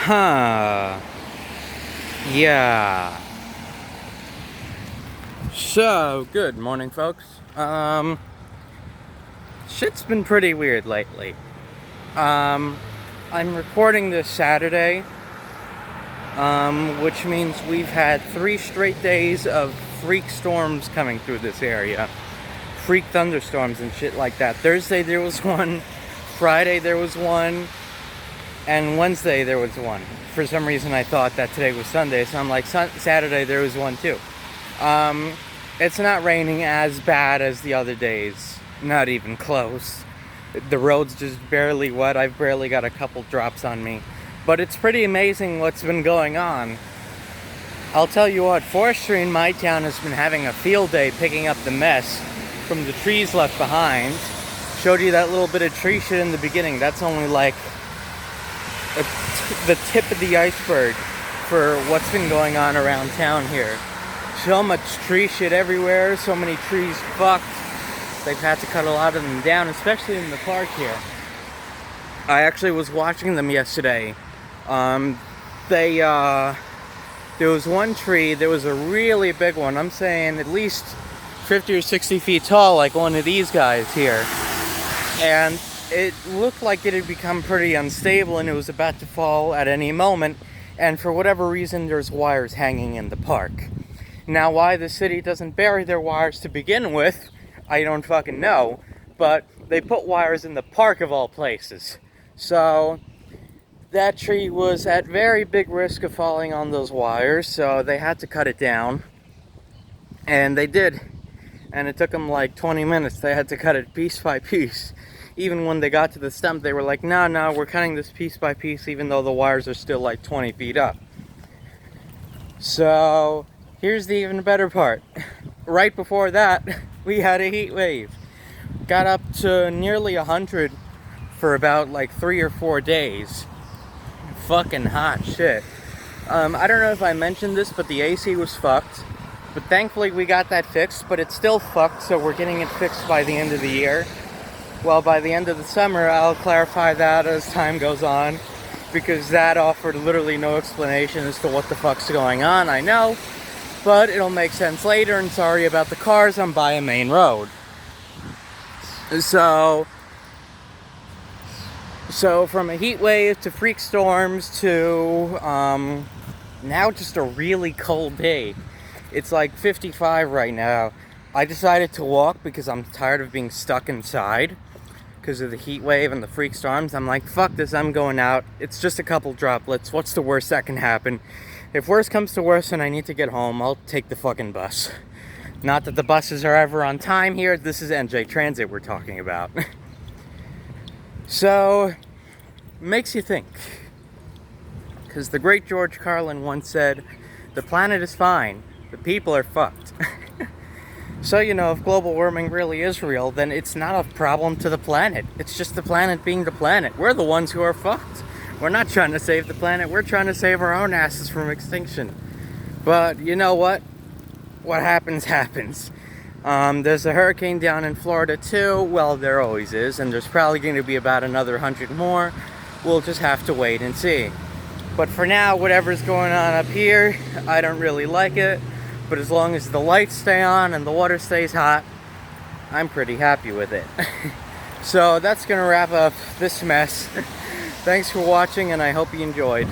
Huh. Yeah. So, good morning, folks. Shit's been pretty weird lately. Um, I'm recording this Saturday, which means we've had 3 straight days of freak storms coming through this area. Freak thunderstorms and shit like that. Thursday there was one, Friday there was one, and Wednesday there was one. For some reason I thought that today was Sunday, so I'm like, Saturday there was one too. It's not raining as bad as the other days. Not even close. The road's just barely wet. I've barely got a couple drops on me. But it's pretty amazing what's been going on. I'll tell you what, forestry in my town has been having a field day picking up the mess from the trees left behind. Showed you that little bit of tree shit in the beginning. That's only like the tip of the iceberg for what's been going on around town here. So much tree shit everywhere, so many trees fucked. They've had to cut a lot of them down, especially in the park here. I actually was watching them yesterday. There was one tree, there was a really big one, I'm saying at least 50 or 60 feet tall, like one of these guys here. And it looked like it had become pretty unstable and it was about to fall at any moment. And for whatever reason, there's wires hanging in the park. Now, why the city doesn't bury their wires to begin with, I don't fucking know. But they put wires in the park of all places. So that tree was at very big risk of falling on those wires, so they had to cut it down. And they did. And it took them like 20 minutes. They had to cut it piece by piece. Even when they got to the stump, they were like, no, we're cutting this piece by piece, even though the wires are still like 20 feet up. So here's the even better part. Right before that, we had a heat wave. Got up to nearly 100 for about like 3 or 4 days. Fucking hot shit. I don't know if I mentioned this, but the AC was fucked. But thankfully we got that fixed, but it's still fucked, so we're getting it fixed by the end of the year. Well, by the end of the summer, I'll clarify that as time goes on, because that offered literally no explanation as to what the fuck's going on, I know. But it'll make sense later, and sorry about the cars, I'm by a main road. So from a heat wave to freak storms to now just a really cold day. It's like 55 right now. I decided to walk because I'm tired of being stuck inside because of the heat wave and the freak storms. I'm like, fuck this, I'm going out. It's just a couple droplets. What's the worst that can happen? If worst comes to worst and I need to get home, I'll take the fucking bus. Not that the buses are ever on time here. This is NJ Transit we're talking about. So, makes you think. Because the great George Carlin once said, the planet is fine, the people are fucked. So, if global warming really is real, then it's not a problem to the planet. It's just the planet being the planet. We're the ones who are fucked. We're not trying to save the planet, we're trying to save our own asses from extinction. But you know what? What happens, happens. There's a hurricane down in Florida too. Well, there always is, and there's probably going to be about another 100 more. We'll just have to wait and see. But for now, whatever's going on up here, I don't really like it. But as long as the lights stay on and the water stays hot, I'm pretty happy with it. So that's going to wrap up this mess. Thanks for watching, and I hope you enjoyed.